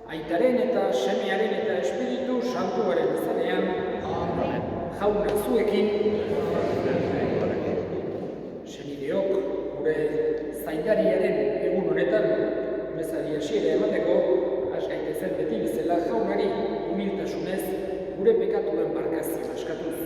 Aitaren eta Semearen eta Espiritu Santuaren izenean, Jauna zuekin, senideok gure zaindariaren egun honetan, mezari hasiera emateko, has gaitezen beti bezala Jaunari humiltasunez gure pekatuen barkazioa eskatuz.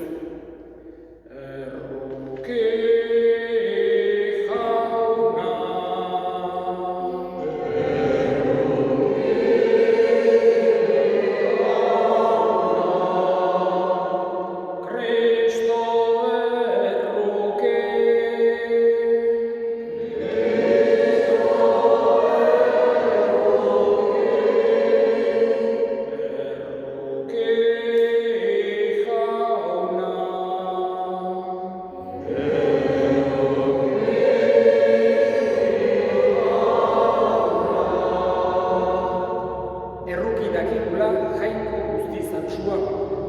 Jainko guzti zantzua,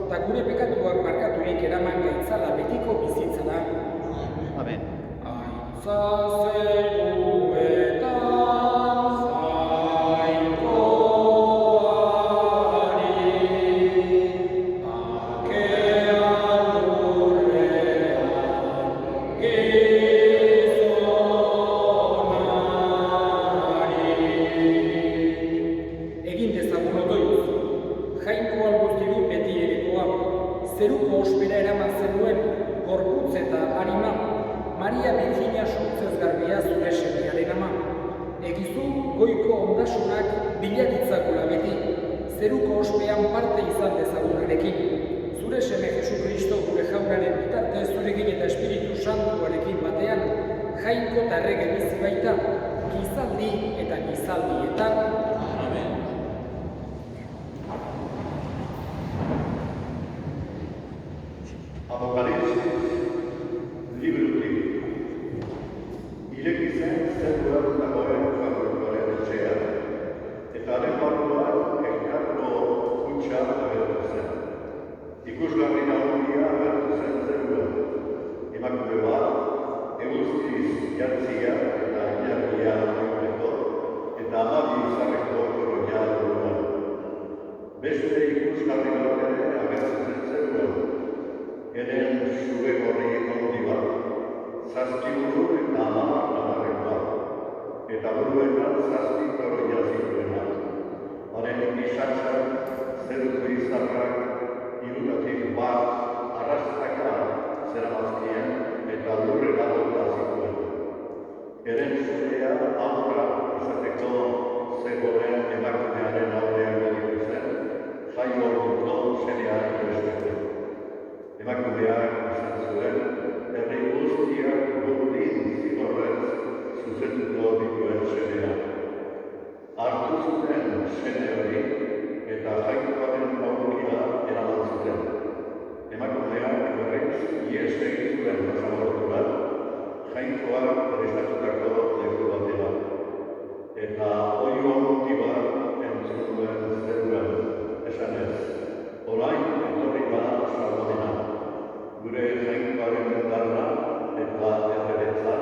eta gure pekatuak barkaturik eraman gaitzala betiko bizitzara. Amen. Aintza zeruetan jainkoari, bakean lurrean gizonari. Egin dezagun otoitz. Jainko albuzti du beti erekoa, zeruko ospera eraman zenuen, gorputz eta arima, Maria Virginia sortzez garbia zure semearen ama. Egizu goiko ondasunak biladitzakula beti, zeruko ospean parte izan dezagunarekin. Zure seme Jesu Kristo gure Jaunaren bitartez zurekin eta Espiritu Santuarekin batean, jainko eta errege bizi baita, gizaldi eta gizaldietan. Amen. Apocalipsis, libro primo. Ireki zen zeruak dagoen fabrikoaren etxea, eta haren barruan elkargo kutxa agertu zen. Ikusgarri nagusia agertu zen zeruan. Emakume bat, eguzkiz jantzia eta ilargia aurreko, eta 12 izarreko koroia buruan. Beste ikusgarri bat ere agertu zen zeruan. Eren zure gorri handi bat, 7 buru eta 10 adarrekoa, eta buruetan 7 koroia zituena. Haren isatzak, zeruko izarrak, 3 bat arrastaka zeramazkien eta lurrera bota zituen. Eren zurea aurra izateko zegoen emakumearen aurrean gelditu zen, jaio urko semearen bestekoen. Emakumeak izan zuen, herri guztiak burdin zigorrez zuzenduko dituen semea. Hartu zuten seme hori eta jainkoaren aurkia eraman zuten. Emakumeak berriz ihes egin zuen basamortura, jainkoak prestatutako leku batera. Eta oio handi bat entzun duen zeruan, esanez, orain etorri da salmodena. Gure jainkoaren bendarra eta errebetzan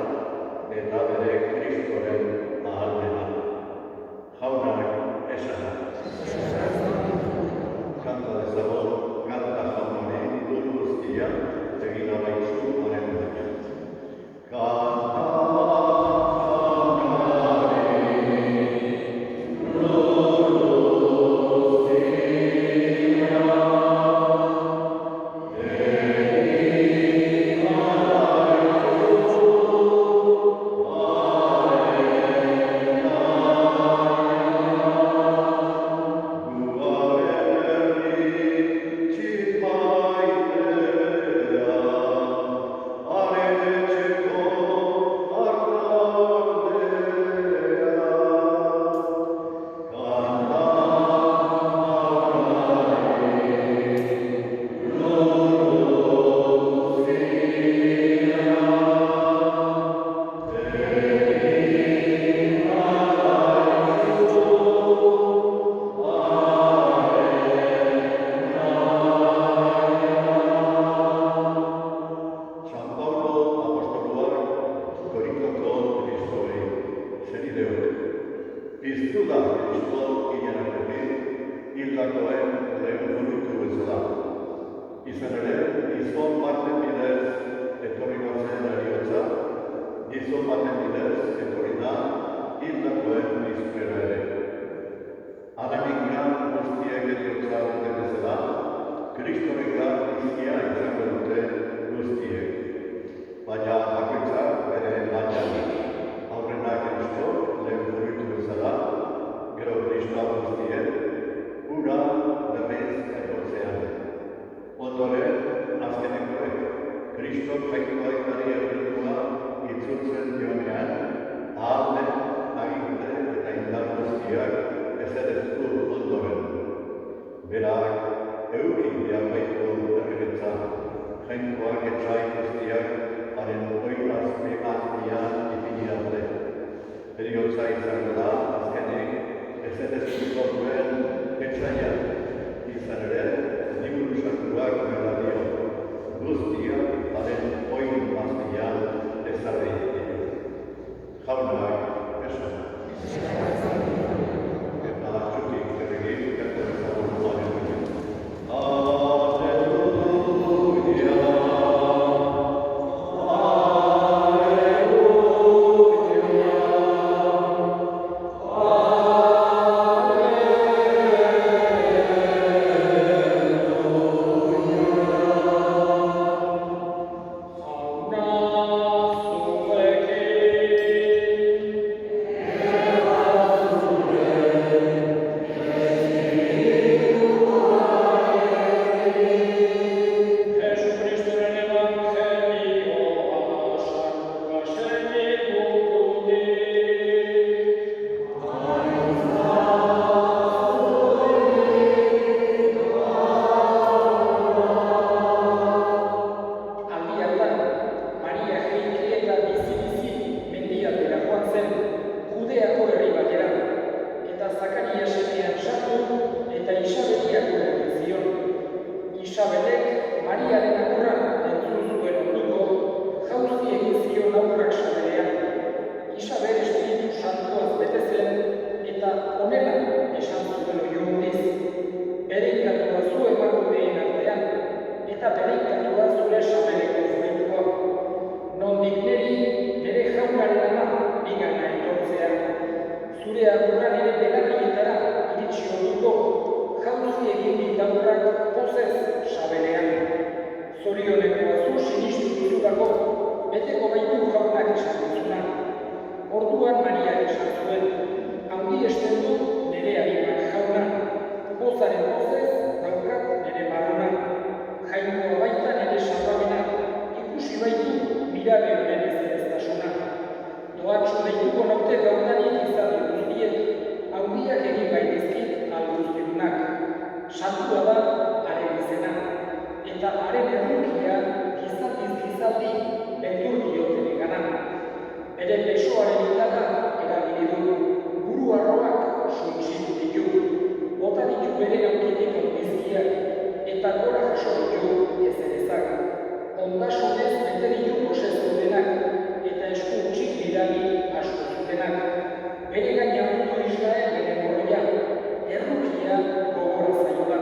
Kristo baten bidez etorri da hildakoen bizkera ere. Adanik guztiek heriotza dute bezala, Kristorekin bizkia izango dute guztiek. Baina bakoitzak bere lanian, aurrena Kristo lehen fruitu bezala, gero Kristo guztiek, hura berriz etortzean. Ondoren, azkenekoek, Kristo jainkoaitari erritua itzultzen dionean, ahalmen, aginte eta indar guztiak ezereztu ondoren. Berak, eukin diapaiko errebetza, jainkoak etxai guztiak haren oitazpian ipini arte. Heriotza izango da, azkenik, ezereztuko duen etxaia. Izan ere, liburu santuak bera dio, guztiak haren oitazpian ezarri ditu. Jaunak esana. Eta txutik berregin, gertatzen zagoen. Isabelek Mariaren agurra entzun zuen orduko jauzi egin zion aurrak sabelean. Isabel Espiritu Santuaz bete zen eta honela esan zuen oiundiz. Bereikatua zu emakundeen artean eta bereikatua zure sabeleko fruitua. Nondik nire jaunaren ama bigana etortzea. Zure agurra nire belarrietara iritsi orduko jauzi egin ditaurrak pozez sabelean. Zorionekoa zu sinistu duzulako, beteko baitu jaunak esan duzuna. Orduan Mariak esan zuen, handi esten du nire arimak jauna, pozaren pozez daukat nire barruna. Jainkoa baita nire salbamena, ikusi baitu mirabe honen ezereztasuna. Doatxo deituko naute gaudanik izan guztiek, handiak egin baitizkit alguztirunak. Santua da haren izena, eta haren errukia gizaldiz gizaldi beldur dioten egana. Bere besoaren indarra erabili du, buru arroak suntzitu ditu, bota ditu bere aurkitik aurkizkiak, eta gora jaso ditu ezerezak. Ondasunez bete ditu gozez dutenak, eta esku utxik bidali asko zutenak. Bere gaina hartu Israel bere morria, errukia gogora zaiola.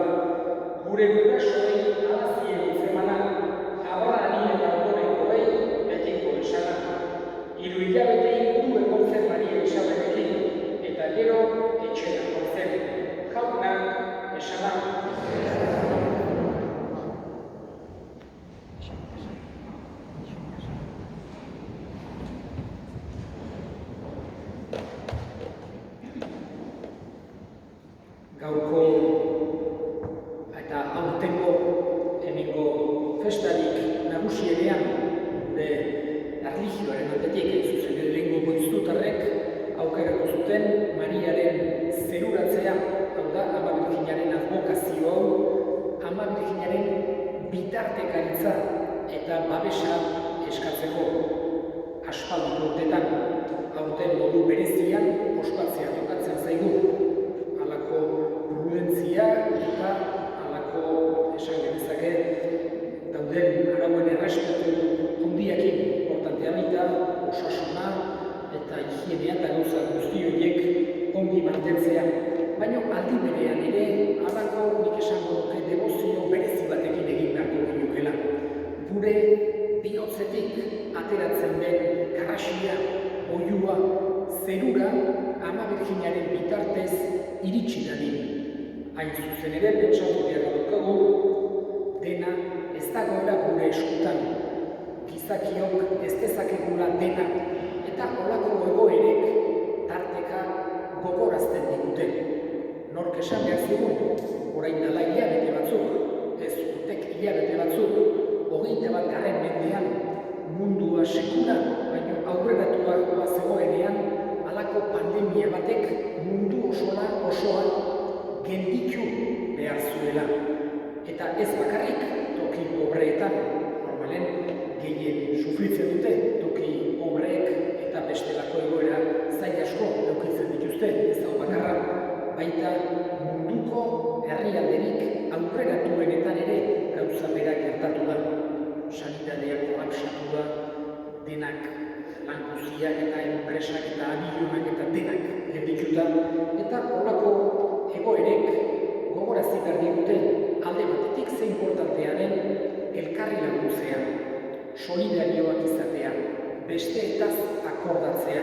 Gure gurasoei alazie izemana, Abrahami eta ondorengoei betiko esana. 3 hilabete inguru egon zen Maria Isabelekin, eta gero etxera egon zen. Jaunak esana. Gaurko eta aurtengo hemengo festarik nagusienean gure erlijioaren aldetik egin zuzen lehengo goiztutarrek aukeratu zuten Mariaren zeruratzea, hau da, Ama Birjinaren advokazio hau, Ama Birjinaren bitartekaritza eta babesa eskatzeko aspaldiko urtetan, aurten modu berezian ospatzea tokatzen zaigu. Halako prudentzia eta halako esan genezake dauden arauen errespetu handiakin importantea baita, osasuna eta higienea eta gauza guzti horiek ongi mantentzea. Baina aldi berean ere, halako nik esango duke debozio berezi batekin egin beharko genukeela. Gure bihotzetik ateratzen den karrasia zerura Ama Birjinaren bitartez iritsi dadin. Hain zuzen ere pentsatu behar daukagu, dena ez dagoela gure eskutan. Gizakiok ez dezakegula dena, eta holako egoerek tarteka gogorazten digute. Nork esan behar zigun, orain dela hilabete batzuk, ez urtek hilabete batzuk, 21. mendean mundua sekula, baino aurreratua zegoenean, halako pandemia batek mundu osoa gelditu behar zuela. Eta ez bakarrik toki pobreetan, normalen gehien sufritzen dute toki pobreek eta bestelako egoera zail asko edukitzen dituzte, ez da bakarra, baita munduko herrialderik aurreratuenetan ere gauza bera gertatu da. Sanitatea kolapsatu da, denak lan guztiak eta enpresak eta abionak eta denak geldituta, eta horako egoerek gogorazi behar digute alde batetik ze inportantea den elkarri laguntzea, solidarioak izatea, besteetaz akordatzea,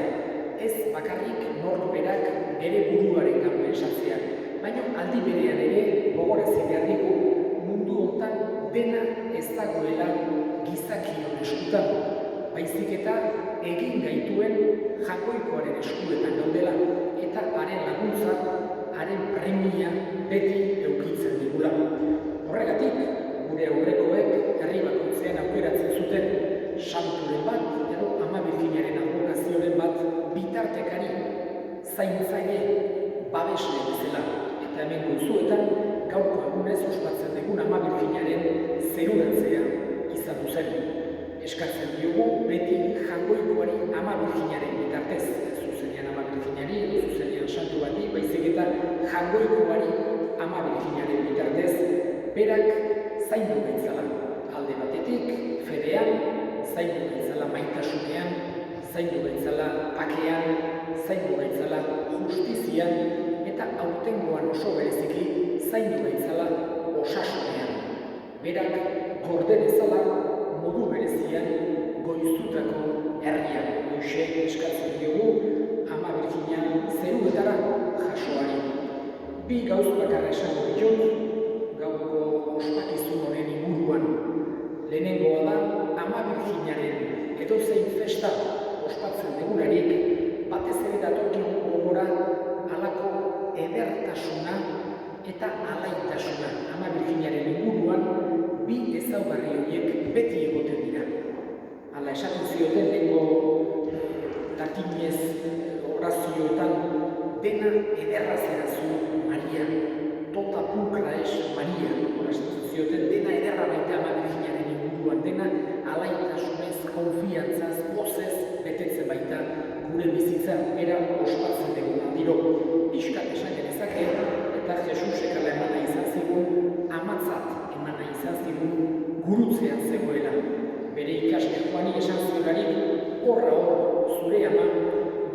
ez bakarrik norberak bere buruarengan pentsatzea, baina aldi berean ere gogorazi behar digu mundu hontan dena ez dagoela gizakion eskutan, baizik eta egin gaituen jakoikoaren eskuetan gaudela, eta haren laguntza, haren premia beti eukitzen digula. Horregatik, gure aurrekoek herri bakoitzean aukeratzen zuten santuren bat edo Ama Birjinaren adbokazioren bat bitartekari, zaintzaile, babesle bezala. Eta hemen goizuetan gaurko egunez ospatzen dugun Ama Birjinaren zeruratzea izan zen. Eskatzen diogu beti jaungoikoari Ama Birjinaren bitartez, zuzenean Ama Birjinari edo zuzenean santu bati, baizik eta jaungoikoari Ama Birjinaren bitartez, berak zaindu gaitzala. Alde batetik, fedean, zaindu gaitzala maitasunean, zaindu gaitzala pakean, zaindu gaitzala justizian, eta aurtengoan oso bereziki zaindu gaitzala osasunean. Berak gorde dezala modu berezian goiztutako herrian. Hoxe eskatzen diogu Ama Birjina zeruetara jasoari. Bi gauz bakarra esango ditut, gaurko ospakizun honen inguruan. Lehenengoa da, Ama Birjinaren edozein festa ospatzen degularik, batez ere datorkigu gogora halako edertasuna eta alaitasuna. Ama Birjinaren inguruan bi ezaugarri horiek beti egoten dira. Hala esaten zioten lehengo latinez orazioetan, dena ederra zerazu Maria, tota pulcra es Maria. Esaten zioten dena ederra baita Ama Birjinaren inguruan, dena alaitasunez, konfiantzaz, pozez betetzen baita gure bizitza era ospatzen dugun aldiro. Piskat esan genezake, eta Jesusek ala emana izan zigun, amatzat emana izan zigun gurutzean zegoela. Bere ikaske Joani esan ziolarik, horra hor zure ama,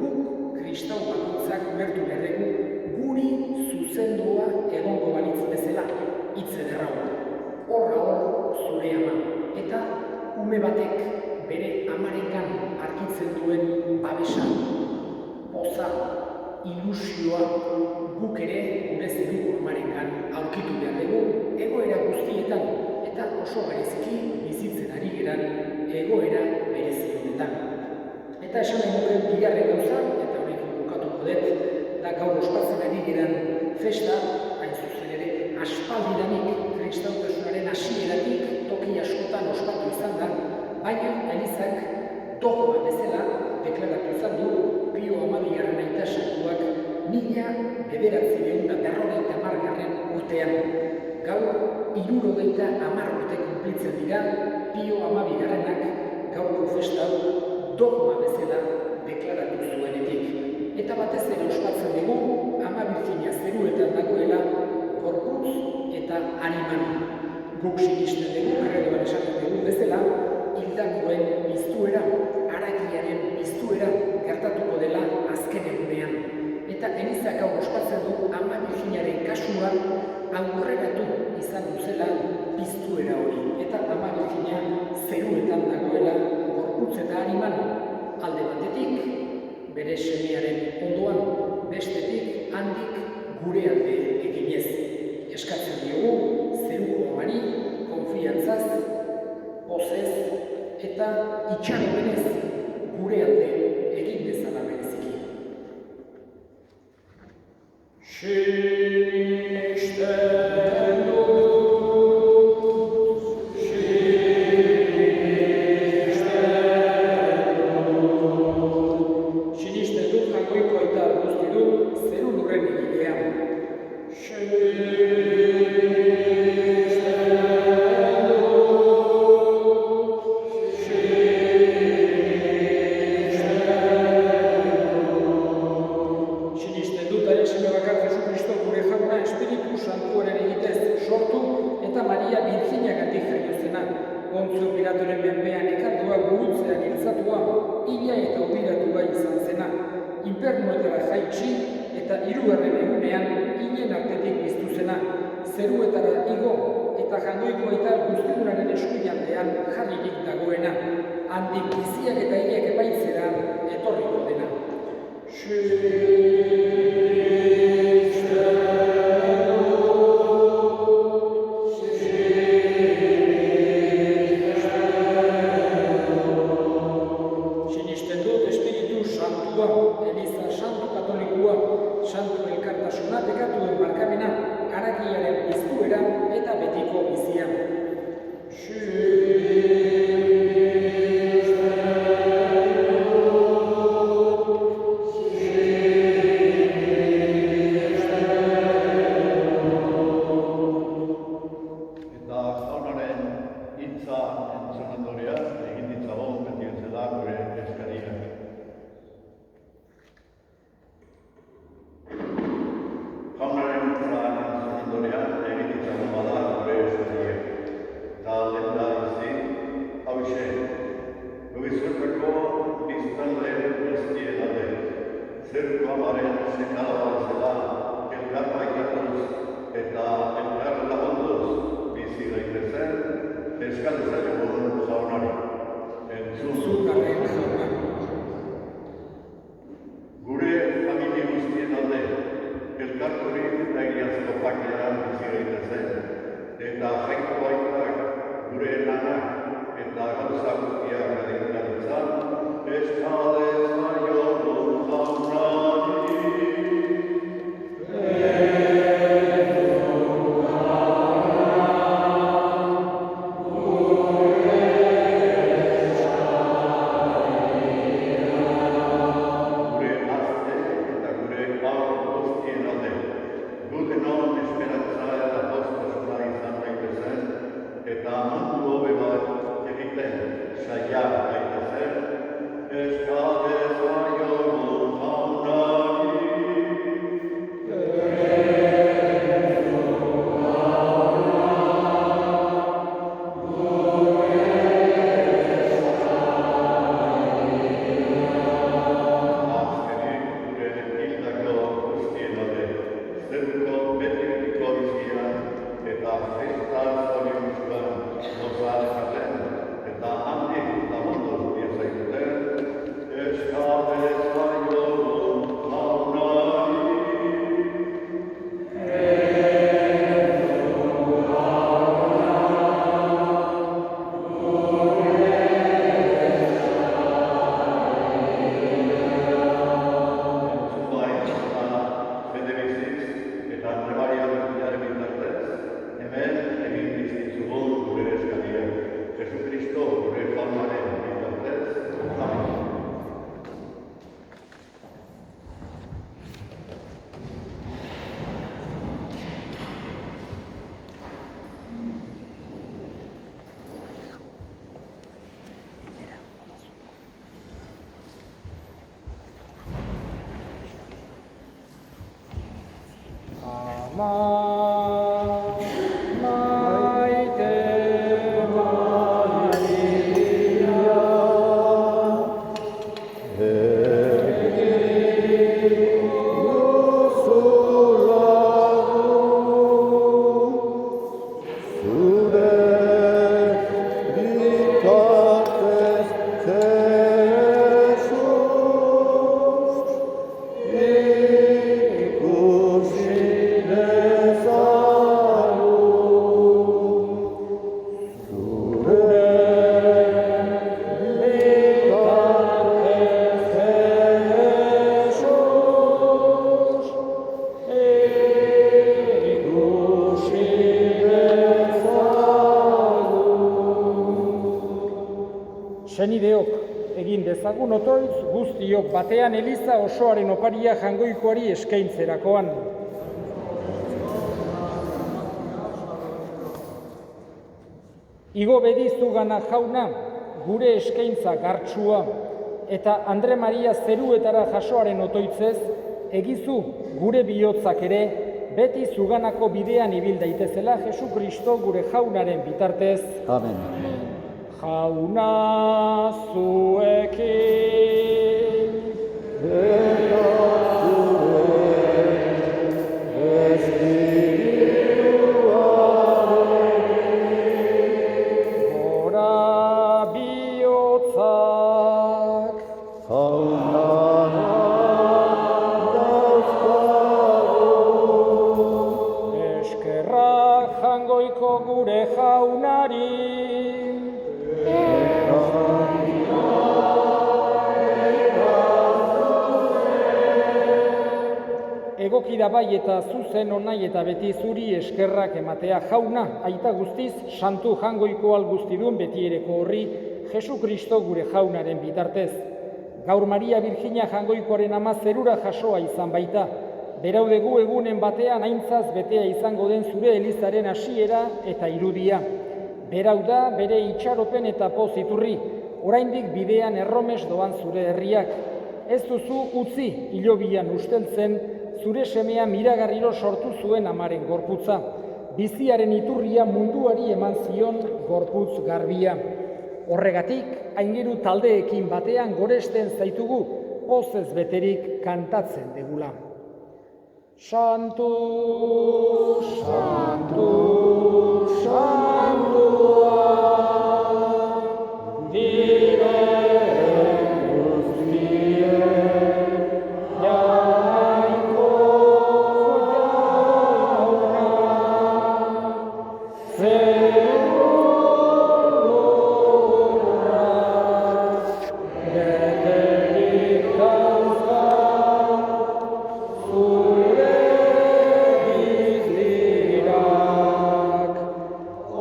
guk kristau bakoitzak ulertu behar dugu, guri zuzendua egongo balitz bezala, hitz ederra hor. Horra hor zure ama, eta ume batek bere amarengan argitzen duen babesa, poza, ilusioa, guk ere gure zeru amarengan aurkitu behar dugu, egoera guztietan, eta oso bereziki bizitzen ari geran egoera berezi honetan. Eta esan nahi nuke bigarren gauza, eta honekin bukatuko dut, da gaur ospatzen ari geran festa, hain zuzen ere, aspaldidanik kristautasunaren hasieratik toki askotan ospatu izan da, baina Elizak dogma bezala deklaratu izan du Pio XII aita santuak 1950 urtean. Gaur 70 urte konplitzen dira Pio XIIak gaurko festa dogma bezala deklaratu zuenetik. Eta batez ere ospatzen dugu Ama Birjina zeruetan dagoela gorputz eta animan. Guk sinisten dugu, kredoan esaten dugu bezala, hildakoen biztuera, haragiaren biztuera gertatuko dela azken egunean. Eta Elizak gaur ospatzen du Ama Birjinaren kasuan aurreratu izan duzela biztuera hori. Eta Ama Birjina zeruetan dagoela gorputz eta animan alde batetik, bere bere semearen ondoan, bestetik handik gure alde eginez. Eskatzen diogu zeruko amari, konfiantzaz, pozez eta itxaropenez gure alde egin dezala bereziki. Sinisten dut, jakoiko aita guzti du zeru lurren egilean. Eta Maria Birjinagatik jaio zena, Pontzio Pilatoren menpean ekaldua gurutzean hiltzatua, hila eta obiratua izan zena, infernuetara jaitsi eta 3. egunean hilen artetik biztu zena, zeruetara igo eta jaungoiko aita guztigunaren eskuialdean jarririk dagoena, handik biziak eta hilak epaitzera etorriko dena. Eliza Santu Katolikoa, Santu Elkartasuna, bekatuen barkamena, haragiaren piztuera eta betiko bizia. Eta jaunaren hitza entzun ondoren, egin ditzagun beti bezala gure eskariak. Jaunaren hitza entzun ondoren, egin ditzagun bada gure eskariak. Eta lehenda izi, hauxe, gubizuetako biztanle guztien alde, zeruko amaren sekala bazela, elkar baikatuz eta elkar lagunduz bizi gaitezen, eskal dezakegun jaunari. Entzun Zukarren jauna. Gure familia guztien alde, elkarturik egiazko pakean bizi gaitezen, eta jaiko baitak gure lanak eta gauza guztiak adingatzen, eskal dezakegun jaunari. Eta mundu hobe bat egiten saia gaitezen, eskal dezakegun jaunari. Azkenik gure hildako guztien alde, zeruko beti-betiko bizian eta festa zoriontsua goza dezaten eta handik lagundu diezaikuten, eskal dezakegun jaunari. Jesucristo, gure jaunaren bitartez. Amen. dezagun otoitz guztiok batean eliza osoaren oparia Jangoikoari eskaintzerakoan. Igo bedi zugana jauna, gure eskaintza gartsua, eta Andre Maria zeruetara jasoaren otoitzez, egizu gure bihotzak ere, beti zuganako bidean ibil daitezela Jesu Kristo gure jaunaren bitartez. Amen. Jauna zuekin. Gora bihotzak. Eskerrak Jangoiko gure jaunari. Egoki da bai eta zuzen onai eta beti zuri eskerrak ematea jauna, aita guztiz, santu Jangoiko alguztidun betiereko horri, Jesu Kristo gure jaunaren bitartez. Gaur Maria Virginia Jangoikoaren ama zerura jasoa izan baita, beraudegu egunen batean aintzaz betea izango den zure elizaren hasiera eta irudia. Berau da bere itxaropen eta poz iturri, oraindik bidean erromes doan zure herriak. Ez duzu utzi hilobian usteltzen, zure semea miragarriro sortu zuen amaren gorputza. Biziaren iturria munduari eman zion gorputz garbia. Horregatik, aingeru taldeekin batean goresten zaitugu, pozez beterik kantatzen degula. Santu, santu, santua, diren guztien jainko jauna, zerurra beterik dauzka zure bizlirak.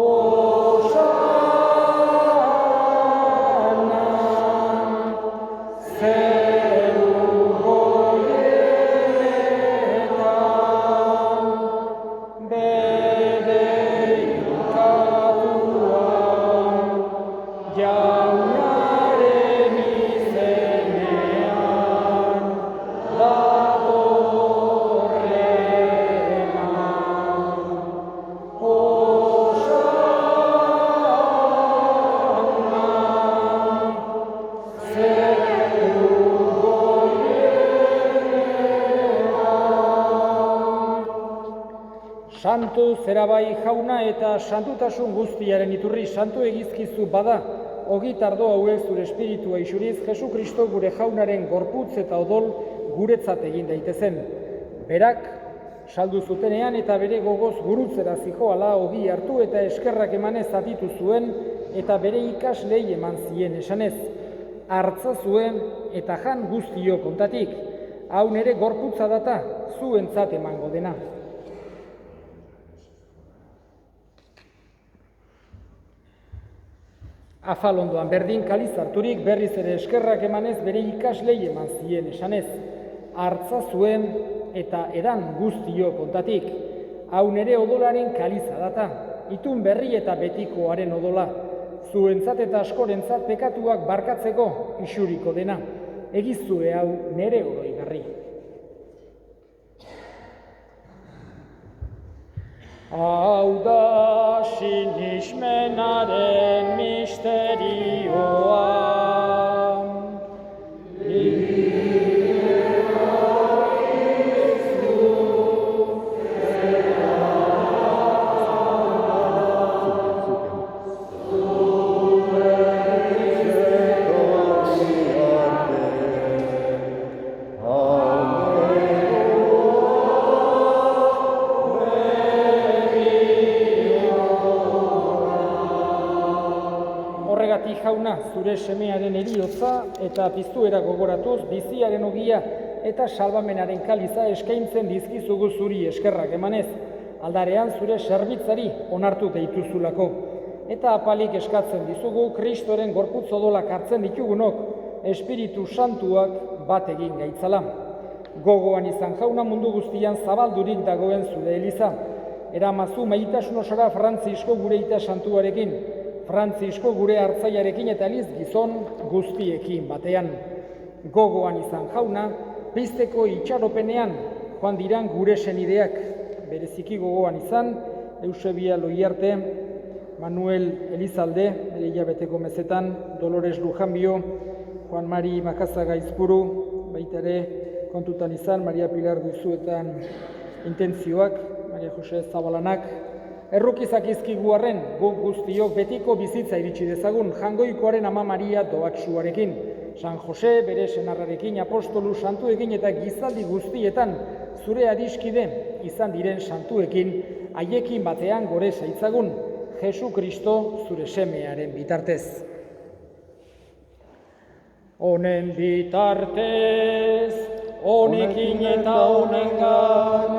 Osana, zeru goienetan, bedeikatuan, jaunaren izenean, datorrena. Santu zerabai jauna eta santutasun guztiaren iturri santu egizkizu bada, ogitardo hauek zure espiritua isuriz Jesu Kristo gure jaunaren gorputz eta odol guretzat egin daitezen. Berak, saldu zutenean eta bere gogoz gurutzera zijoala ogi hartu eta eskerrak emanez zatitu zuen eta bere ikaslei eman zien esanez. Hartza zuen eta jan guztio kontatik, hau nere gorputza data, zuentzat emango dena. Afalondoan berdin kaliz harturik berriz ere eskerrak emanez bere ikaslei eman zien esanez. Hartza zuen eta edan guztio kontatik. Hau nere odolaren kaliza data, itun berri eta betikoaren odola. Zuentzat eta askorentzat pekatuak barkatzeko isuriko dena. Egizue hau nere oroigarri. Hau da sinismenaren misterioa. Jauna, zure semearen heriotza eta piztuera gogoratuz biziaren ogia eta salbamenaren kaliza eskaintzen dizkizugu zuri eskerrak emanez, aldarean zure zerbitzari onartu deituzulako. Eta apalik eskatzen dizugu Kristoren gorputz odolak hartzen ditugunok, Espiritu Santuak bat egin gaitzala. Gogoan izan jauna mundu guztian zabaldurik dagoen zure eliza. Eramazu maitasun osora Frantzisko gure ita santuarekin, Frantzisko gure hartzaiarekin eta aliz gizon guztiekin batean. Gogoan izan jauna, pizteko itxaropenean joan diran gure senideak. Bereziki gogoan izan, Eusebia Loiarte, Manuel Elizalde, bere hilabeteko mezetan, Dolores Lujanbio, Juan Mari Makazaga Izpuru, baita ere kontutan izan, Maria Pilar Duzuetan intentzioak, Maria Jose Zabalanak, errukizak izkigu arren, guk guztiok betiko bizitza iritsi dezagun, Jangoikoaren Ama Maria doatsuarekin, San Jose bere senarrarekin, apostolu santuekin eta gizaldi guztietan zure adiskide izan diren santuekin, haiekin batean gore zaitzagun, Jesu Kristo zure semearen bitartez. Honen bitartez, honekin eta honengan,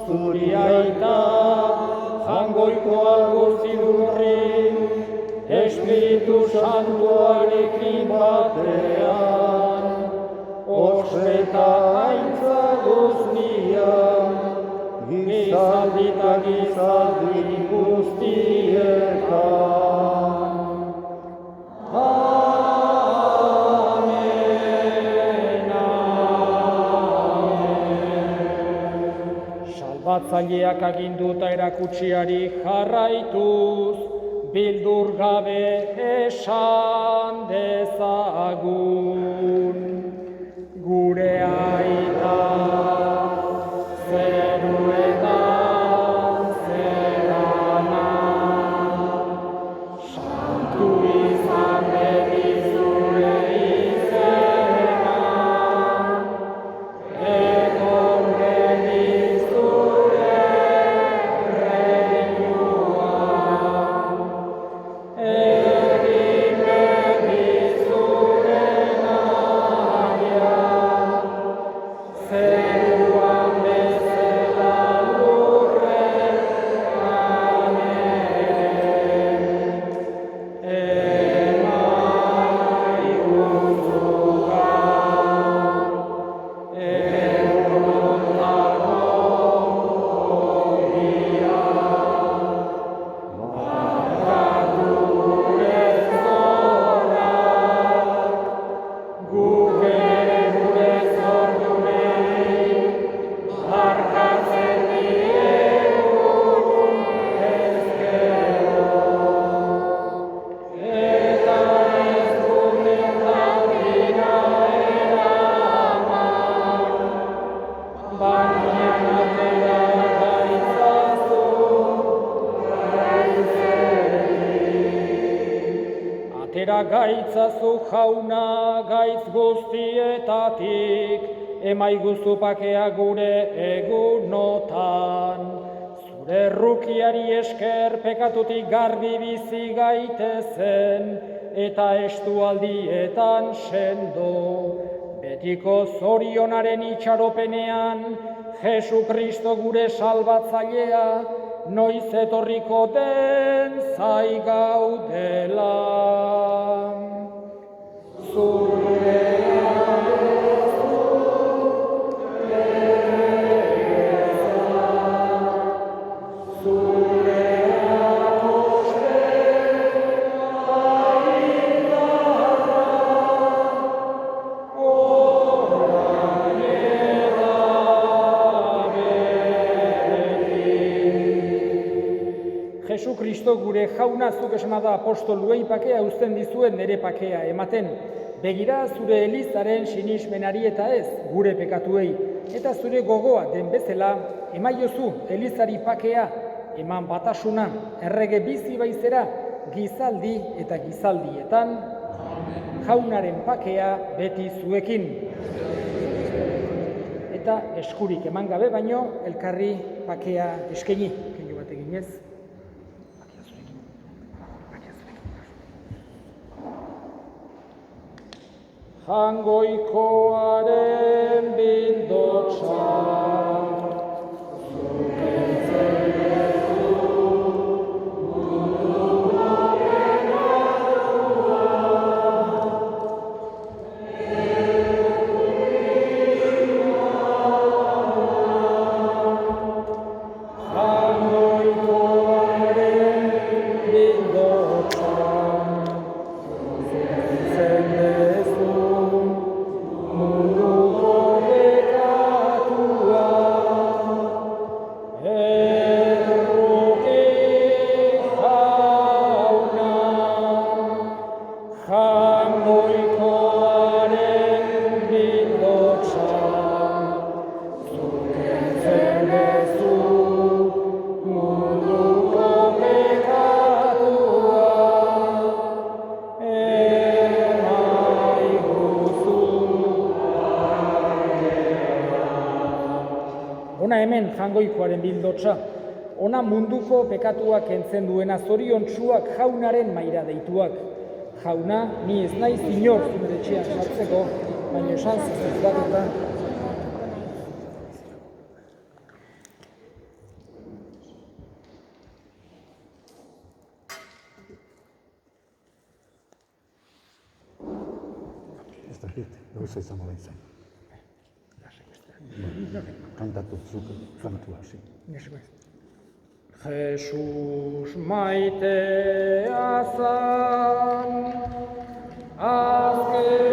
zuri aita, Jangoikoa guztidurri, Espiritu Santuarekin batean, ospeta aintza guztian, gizaldi eta gizaldi guztietan. Salbatzaileak aginduta erakutsiari jarraituz, bildur gabe esan dezagun. Gure aita, zeruetan zerana, santu izan beti zure izena, egon beti zure reinua, egin beti zure naia, zeruan bezala lurrean ere, emaiguzu gaur, egunontako ogia, barkatu gure zorrak, guk ere gure zordunei, barkatzen diegun ezkero, eta ez gumentan dira eraman, baina atera gaitzazu Atera gaitzazu jauna gaitz guztietatik, emaiguzu pakea gure egunotan. Zure errukiari esker pekatutik garbi bizi gaitezen, eta estualdietan sendo. Betiko zorionaren itxaropenean, Jesu Kristo gure salbatzailea, noiz etorriko den zai gaudela. Jesu Kristo gure jauna zuk esana da apostoluei pakea uzten dizuen nere pakea ematen. Begira zure elizaren sinismenari eta ez gure pekatuei, eta zure gogoa den bezala emaiozu elizari pakea, eman batasuna, errege bizi baizera, gizaldi eta gizaldietan, jaunaren pakea beti zuekin. Eta eskurik eman gabe baino, elkarri pakea eskaini, keinu bat eginez. Jangoikoaren bildotsa, Ona hemen jangoikoaren bildotsa, ona munduko pekatuak kentzen duena zoriontsuak jaunaren maira deituak. Jauna, ni ez naiz inor zure etxean sartzeko, baina esan zizuz bat eta... Ez da hit, gauza izango da izan. Kantatu zuk kantua hasi. Jesus maitea zan, azkena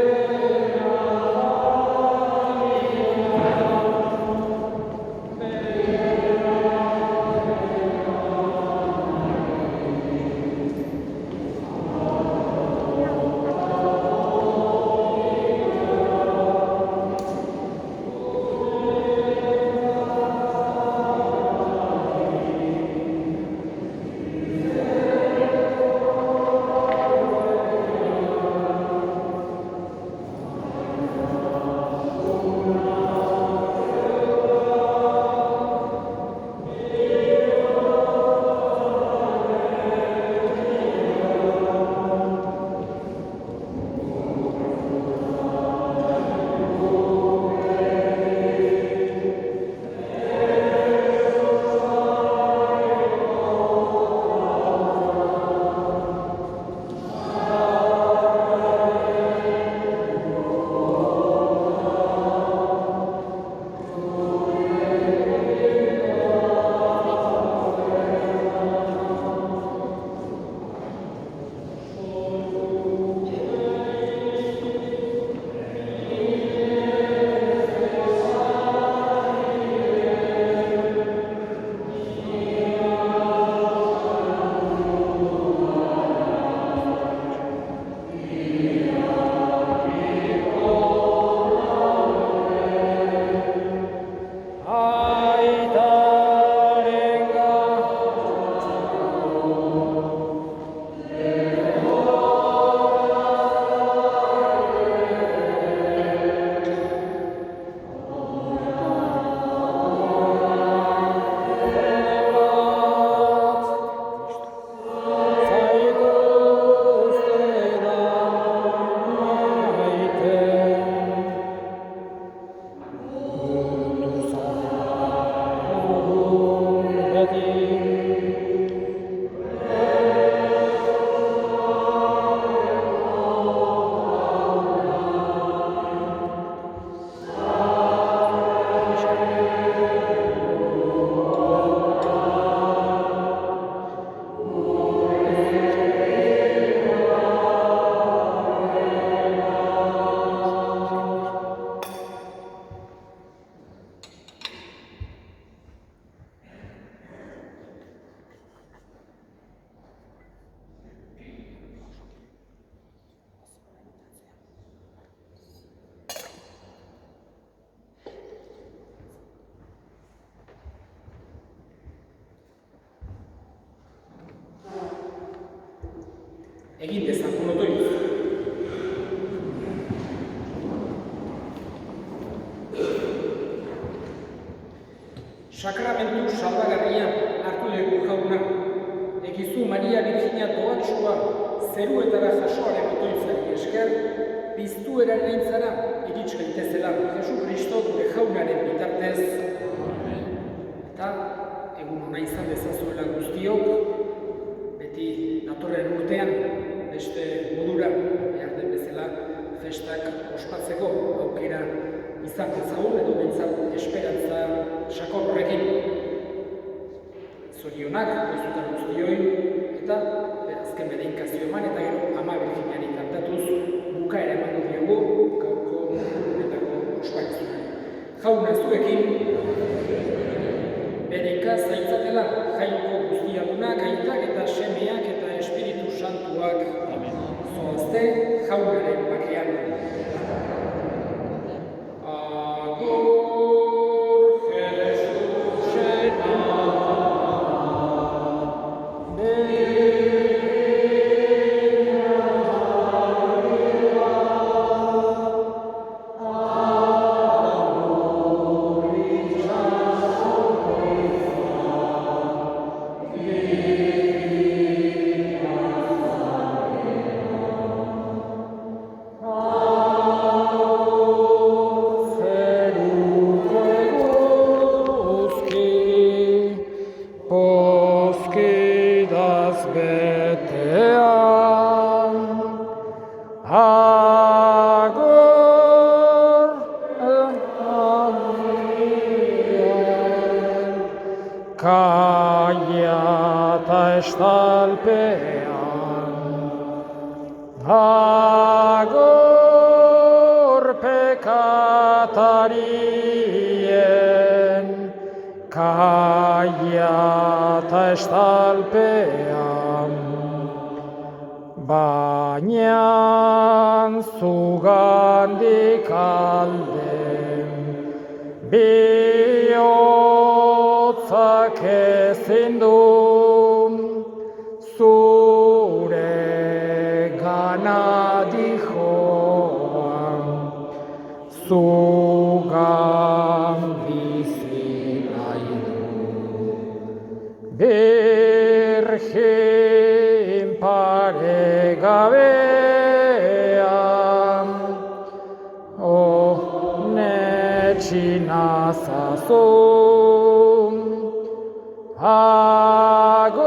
egin dezakun otoitz. Sakramentu salbagarria hartu dugu jauna, egizu Maria Virginia doatsua zeruetara jasoaren otoitzari esker, piztu erarentzara irits gaitezela Jesu Kristo gure jaunaren bitartez. Eta egun ona izan dezazuela guztiok, beti datorren urtean beste modura behar den bezala festak ospatzeko aukera izan dezagun edo bentsat esperantza sakon horrekin. Zorionak, goizutan guztioi, eta azken bedeinkazio eman eta gero Ama Virginiari kantatuz bukaera emango diogu gaurko honetako ospakizunari. Jauna zuekin, bedeika zaitzatela jainko guztiadunak, aitak eta semeak eta Espiritu Santuak zoazte jaunaren bakean. kaia ta estalpean, agur pekatarien, kaia ta estalpean, baina zugandik alden, bihotzak ezin du zure gana dijoan, zugan bizi nahi du. Birjin paregabean, netxinazazun, agurra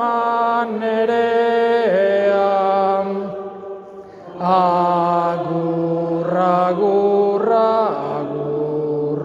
manerean, agur, agur, agur,